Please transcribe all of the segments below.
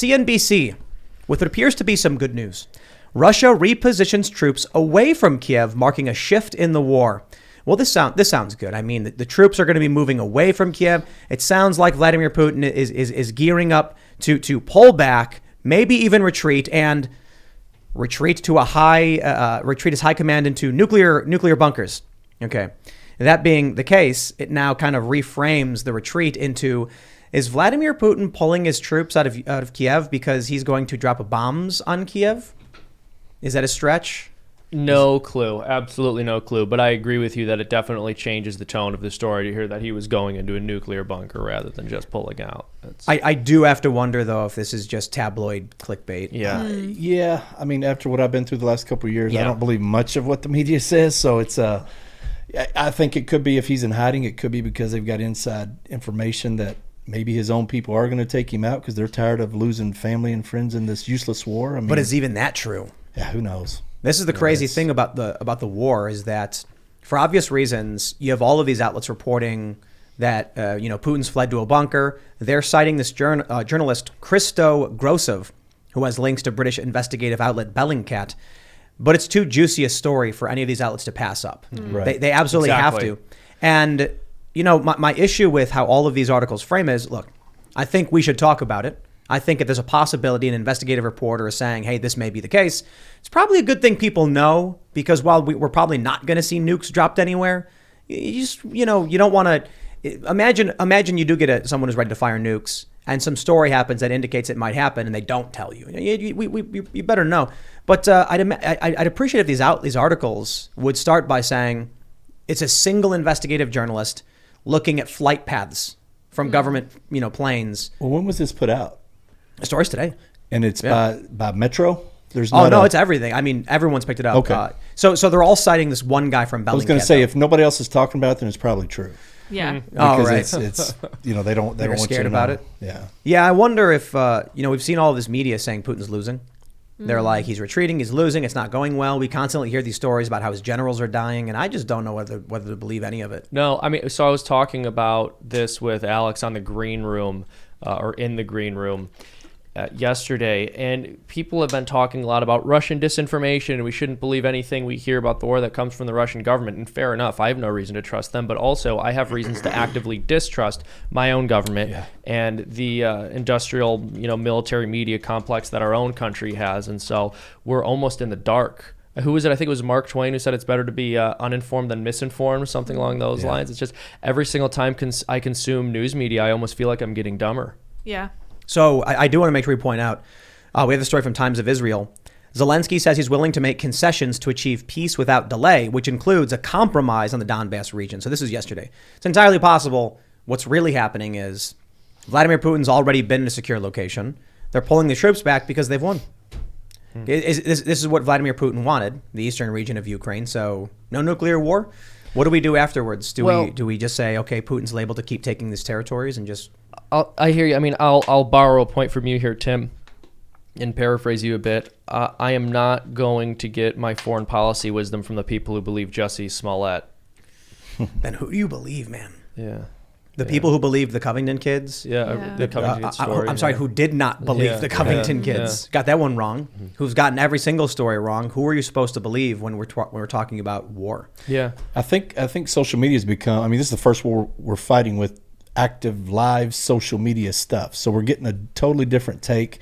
CNBC, with what appears to be some good news. Russia repositions troops away from Kiev, marking a shift in the war. Well, this sounds good. I mean, the troops are going to be moving away from Kiev. It sounds like Vladimir Putin is gearing up to pull back, maybe even retreat to retreat his high command into nuclear bunkers. Okay, that being the case, it now kind of reframes the retreat into: is Vladimir Putin pulling his troops out of Kiev because he's going to drop bombs on Kiev? Is that a stretch? No clue. Absolutely no clue. But I agree with you that it definitely changes the tone of the story to hear that he was going into a nuclear bunker rather than just pulling out. I do have to wonder, though, if this is just tabloid clickbait. Yeah. Yeah. I mean, after what I've been through the last couple of years, I don't believe much of what the media says. So it's I think it could be, if he's in hiding, it could be because they've got inside information that maybe his own people are going to take him out because they're tired of losing family and friends in this useless war. I mean, but is even that true? Yeah, who knows? This is the crazy thing about the war, is that for obvious reasons, you have all of these outlets reporting that Putin's fled to a bunker. They're citing this journalist Christo Grosov, who has links to British investigative outlet Bellingcat. But it's too juicy a story for any of these outlets to pass up. Right. They absolutely have to. And my issue with how all of these articles frame is, look, I think we should talk about it. I think if there's a possibility an investigative reporter is saying, hey, this may be the case, it's probably a good thing people know, because while we're probably not going to see nukes dropped anywhere, you don't want to imagine you do get someone who's ready to fire nukes and some story happens that indicates it might happen and they don't tell you. You better know. But I'd appreciate if these articles would start by saying it's a single investigative journalist looking at flight paths from government planes. Well, when was this put out? The story's today. And it's by Metro? It's everything. I mean, everyone's picked it up. Okay. So they're all citing this one guy from Bellingcat. I was going to say, if nobody else is talking about it, then it's probably true. Yeah. Because it's they don't want you scared to about know. it. Yeah. Yeah, I wonder if we've seen all of this media saying Putin's losing. They're like, he's retreating, he's losing, it's not going well. We constantly hear these stories about how his generals are dying, and I just don't know whether to believe any of it. No, I mean, so I was talking about this with Alex on the green room, or in the green room yesterday, and people have been talking a lot about Russian disinformation, and we shouldn't believe anything we hear about the war that comes from the Russian government. And fair enough, I have no reason to trust them, but also I have reasons to actively distrust my own government and the industrial, military media complex that our own country has. And so we're almost in the dark. Who was it? I think it was Mark Twain who said it's better to be uninformed than misinformed, something along those lines. It's just every single time I consume news media, I almost feel like I'm getting dumber. Yeah. So I do want to make sure we point out, we have the story from Times of Israel. Zelensky says he's willing to make concessions to achieve peace without delay, which includes a compromise on the Donbass region. So this is yesterday. It's entirely possible what's really happening is Vladimir Putin's already been in a secure location. They're pulling the troops back because they've won. This is what Vladimir Putin wanted, the eastern region of Ukraine. So no nuclear war. What do we do afterwards? Do we just say, okay, Putin's able to keep taking these territories and just... I hear you. I mean, I'll borrow a point from you here, Tim, and paraphrase you a bit. I am not going to get my foreign policy wisdom from the people who believe Jussie Smollett. Then who do you believe, man? Yeah. The people who believe the Covington kids? The Covington kids story. I'm sorry, who did not believe the Covington kids. Got that one wrong. Who's gotten every single story wrong. Who are you supposed to believe when we're talking about war? Yeah. I think social media has become, this is the first war we're fighting with active live social media stuff. So we're getting a totally different take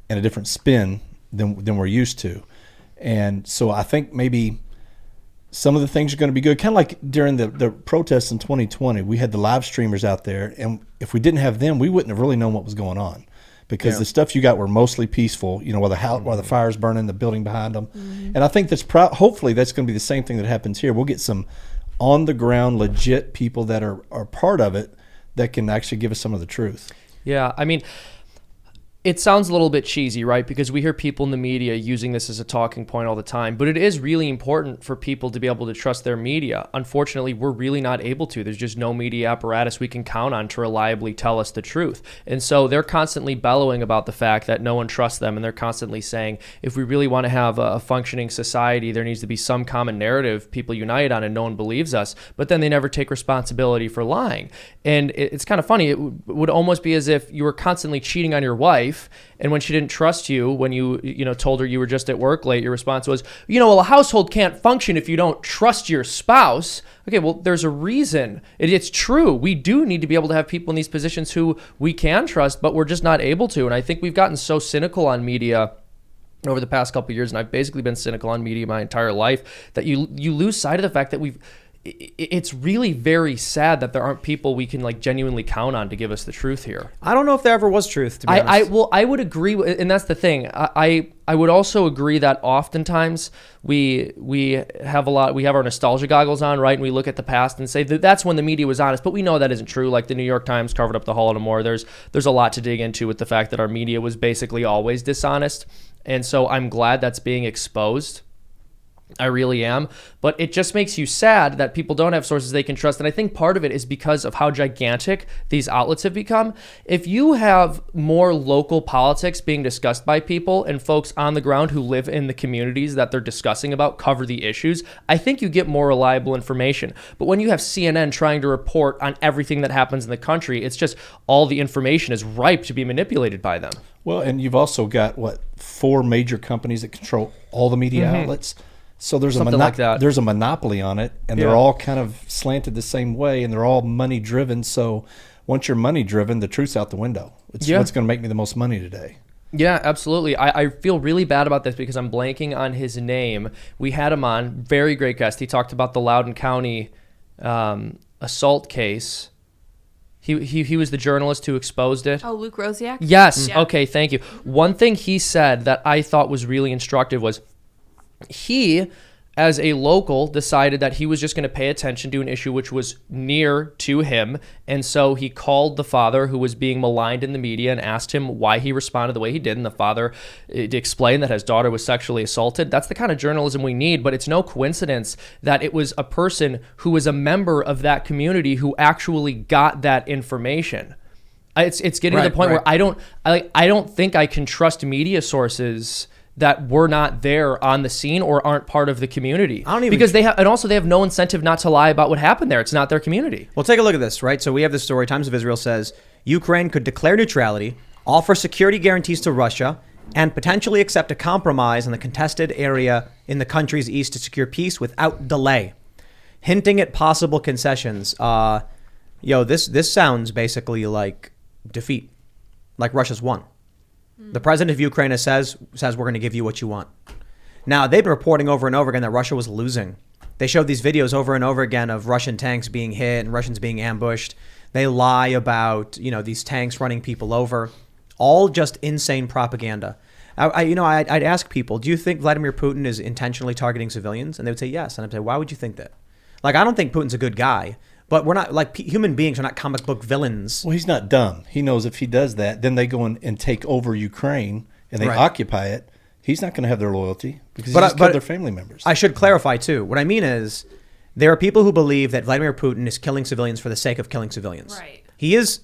and a different spin than we're used to. And so I think maybe some of the things are going to be good. Kind of like during the protests in 2020, we had the live streamers out there, and if we didn't have them, we wouldn't have really known what was going on, because the stuff you got were mostly peaceful, while the fire's burning, the building behind them. And I think hopefully that's going to be the same thing that happens here. We'll get some on the ground, legit people that are part of it that can actually give us some of the truth. Yeah, I mean, it sounds a little bit cheesy, right? Because we hear people in the media using this as a talking point all the time, but it is really important for people to be able to trust their media. Unfortunately, we're really not able to. There's just no media apparatus we can count on to reliably tell us the truth. And so they're constantly bellowing about the fact that no one trusts them, and they're constantly saying, if we really want to have a functioning society, there needs to be some common narrative people unite on, and no one believes us. But then they never take responsibility for lying. And it's kind of funny. It would almost be as if you were constantly cheating on your wife, wife, and when she didn't trust you, when you told her you were just at work late, your response was, well, a household can't function if you don't trust your spouse. Okay, well, there's a reason. It's true. We do need to be able to have people in these positions who we can trust, but we're just not able to. And I think we've gotten so cynical on media over the past couple of years, and I've basically been cynical on media my entire life, that you lose sight of the fact that it's really very sad that there aren't people we can genuinely count on to give us the truth here. I don't know if there ever was truth, to be honest. I would agree, and that's the thing. I would also agree that oftentimes we have our nostalgia goggles on, right? And we look at the past and say that's when the media was honest, but we know that isn't true. Like the New York Times covered up the Holodomor. There's a lot to dig into with the fact that our media was basically always dishonest. And so I'm glad that's being exposed. I really am. But it just makes you sad that people don't have sources they can trust. And I think part of it is because of how gigantic these outlets have become. If you have more local politics being discussed by people and folks on the ground who live in the communities that they're discussing about cover the issues, I think you get more reliable information. But when you have CNN trying to report on everything that happens in the country, it's just all the information is ripe to be manipulated by them. Well, and you've also got, 4 major companies that control all the media outlets. So there's there's a monopoly on it, and they're all kind of slanted the same way, and they're all money driven. So once you're money driven, the truth's out the window. It's what's going to make me the most money today. Yeah, absolutely. I feel really bad about this because I'm blanking on his name. We had him on, very great guest. He talked about the Loudoun County assault case. He was the journalist who exposed it. Oh, Luke Rosiak? Yes. Yeah. Okay, thank you. One thing he said that I thought was really instructive was he, as a local, decided that he was just going to pay attention to an issue which was near to him. And so he called the father who was being maligned in the media and asked him why he responded the way he did. And the father explained that his daughter was sexually assaulted. That's the kind of journalism we need. But it's no coincidence that it was a person who was a member of that community who actually got that information. It's getting to the point where I don't think I can trust media sources that were not there on the scene or aren't part of the community. Because they have no incentive not to lie about what happened there. It's not their community. Well, take a look at this, right? So we have this story. Times of Israel says Ukraine could declare neutrality, offer security guarantees to Russia, and potentially accept a compromise in the contested area in the country's east to secure peace without delay, hinting at possible concessions. This sounds basically like defeat, like Russia's won. The president of Ukraine says we're going to give you what you want. Now, they've been reporting over and over again that Russia was losing. They showed these videos over and over again of Russian tanks being hit and Russians being ambushed. They lie about, these tanks running people over. All just insane propaganda. I'd ask people, do you think Vladimir Putin is intentionally targeting civilians? And they would say yes. And I'd say, why would you think that? I don't think Putin's a good guy. But we're not, human beings are not comic book villains. Well, he's not dumb. He knows if he does that, then they go in and take over Ukraine and they occupy it. He's not going to have their loyalty because he's killed their family members. I should clarify, too. What I mean is there are people who believe that Vladimir Putin is killing civilians for the sake of killing civilians. Right. His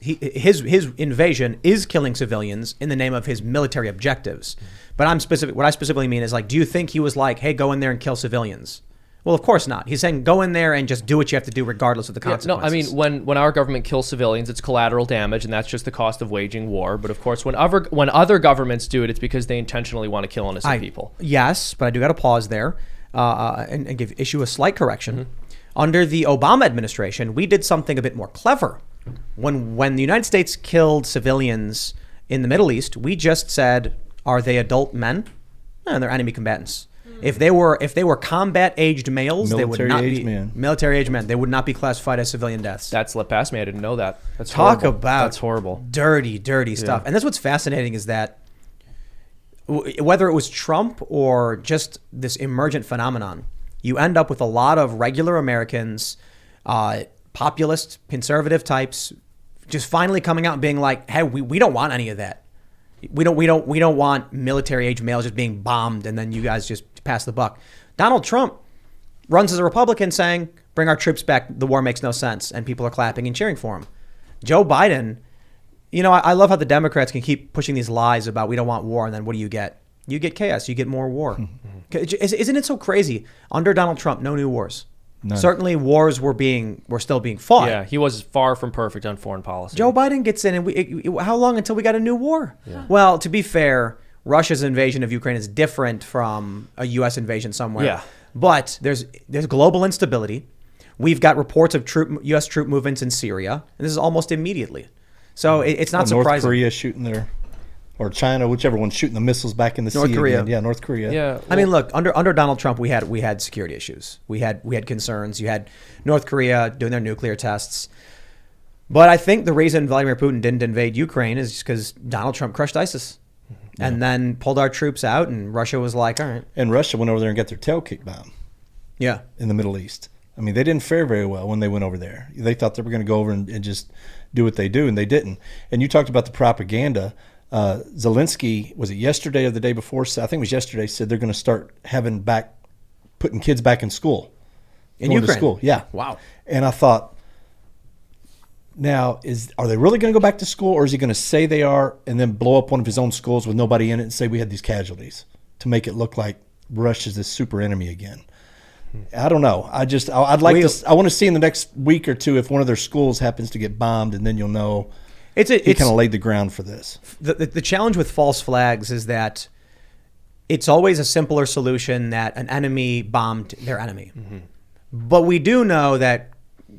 invasion is killing civilians in the name of his military objectives. But what I specifically mean is, do you think he was like, hey, go in there and kill civilians? Well, of course not. He's saying go in there and just do what you have to do regardless of the consequences. No, I mean, when our government kills civilians, it's collateral damage, and that's just the cost of waging war. But of course, when other governments do it, it's because they intentionally want to kill innocent people. Yes, but I do got to pause there and issue a slight correction. Mm-hmm. Under the Obama administration, we did something a bit more clever. When the United States killed civilians in the Middle East, we just said, are they adult men? No, they're enemy combatants. If they were combat-aged males, they would not be military-aged men. They would not be classified as civilian deaths. That slipped past me. I didn't know that. That's Talk horrible. about that's horrible. Dirty stuff. And that's what's fascinating is that whether it was Trump or just this emergent phenomenon, you end up with a lot of regular Americans, populist, conservative types, just finally coming out and being like, "Hey, we don't want any of that. We don't want military-age males just being bombed, and then you guys just pass the buck." Donald Trump runs as a Republican saying, bring our troops back. The war makes no sense. And people are clapping and cheering for him. Joe Biden, I love how the Democrats can keep pushing these lies about we don't want war. And then what do you get? You get chaos. You get more war. Isn't it so crazy? Under Donald Trump, no new wars. None. Certainly, wars were still being fought. Yeah, he was far from perfect on foreign policy. Joe Biden gets in, and how long until we got a new war? Well, to be fair, Russia's invasion of Ukraine is different from a U.S. invasion somewhere. Yeah. But there's global instability. We've got reports of U.S. troop movements in Syria, and this is almost immediately. So it's not surprising. North Korea shooting their, or China, whichever one's shooting the missiles back in the sea. North Korea. Again. Yeah, North Korea. Yeah. I mean, look, under Donald Trump, we had security issues. We had concerns. You had North Korea doing their nuclear tests. But I think the reason Vladimir Putin didn't invade Ukraine is because Donald Trump crushed ISIS. And then pulled our troops out, and Russia was like, all right. And Russia went over there and got their tail kicked by them. Yeah. In the Middle East. I mean, they didn't fare very well when they went over there. They thought they were going to go over and just do what they do, and they didn't. And you talked about the propaganda. Zelensky, was it yesterday or the day before? I think it was yesterday, said they're going to start putting kids back in school. In Ukraine? To school, yeah. Wow. And I thought, now, are they really going to go back to school, or is he going to say they are and then blow up one of his own schools with nobody in it and say we had these casualties to make it look like Russia's this super enemy again? I don't know. I want to see in the next week or two if one of their schools happens to get bombed, and then you'll know he kind of laid the ground for this. The challenge with false flags is that it's always a simpler solution that an enemy bombed their enemy. Mm-hmm. But we do know that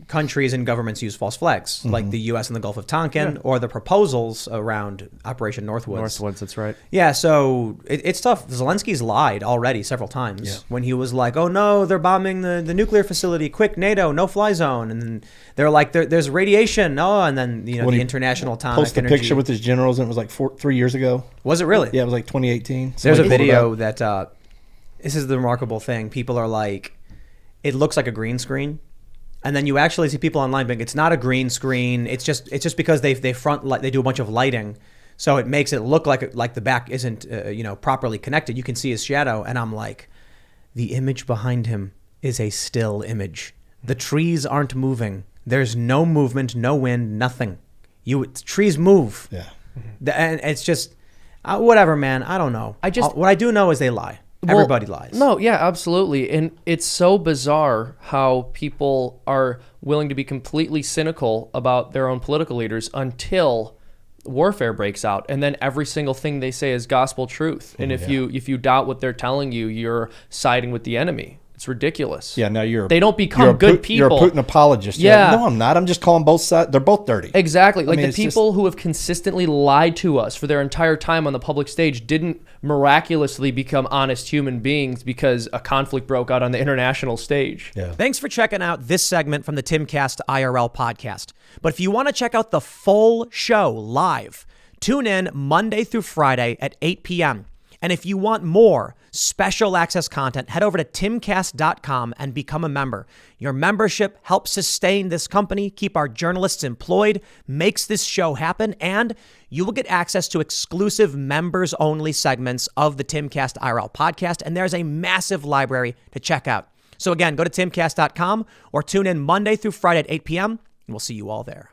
countries and governments use false flags, like the U.S. in the Gulf of Tonkin, or the proposals around Operation Northwoods. Northwoods, that's right. Yeah, so it's tough. Zelensky's lied already several times when he was like, oh, no, they're bombing the nuclear facility. Quick, NATO, no-fly zone. And then they're like, there's radiation. Oh, and then the International Atomic Posted Energy. a picture with his generals, and it was like 3 years ago. Was it really? Yeah, it was like 2018. There's a video that this is the remarkable thing. People are like, it looks like a green screen. And then you actually see people online being, it's not a green screen. It's just because they do a bunch of lighting, so it makes it look like the back isn't properly connected. You can see his shadow, and I'm like, the image behind him is a still image. The trees aren't moving. There's no movement, no wind, nothing. Trees move. Yeah. And it's just whatever, man. I don't know. What I do know is they lie. Everybody lies. No, yeah, absolutely. And it's so bizarre how people are willing to be completely cynical about their own political leaders until warfare breaks out. And then every single thing they say is gospel truth. And if you doubt what they're telling you, you're siding with the enemy. It's ridiculous. Yeah, now they don't become good people. You're a Putin apologist. Yeah. No, I'm not. I'm just calling both sides. They're both dirty. Exactly. Like the people who have consistently lied to us for their entire time on the public stage didn't miraculously become honest human beings because a conflict broke out on the international stage. Yeah. Thanks for checking out this segment from the Timcast IRL podcast. But if you want to check out the full show live, tune in Monday through Friday at 8 p.m. And if you want more special access content, head over to timcast.com and become a member. Your membership helps sustain this company, keep our journalists employed, makes this show happen, and you will get access to exclusive members-only segments of the Timcast IRL podcast, and there's a massive library to check out. So again, go to timcast.com or tune in Monday through Friday at 8 p.m., and we'll see you all there.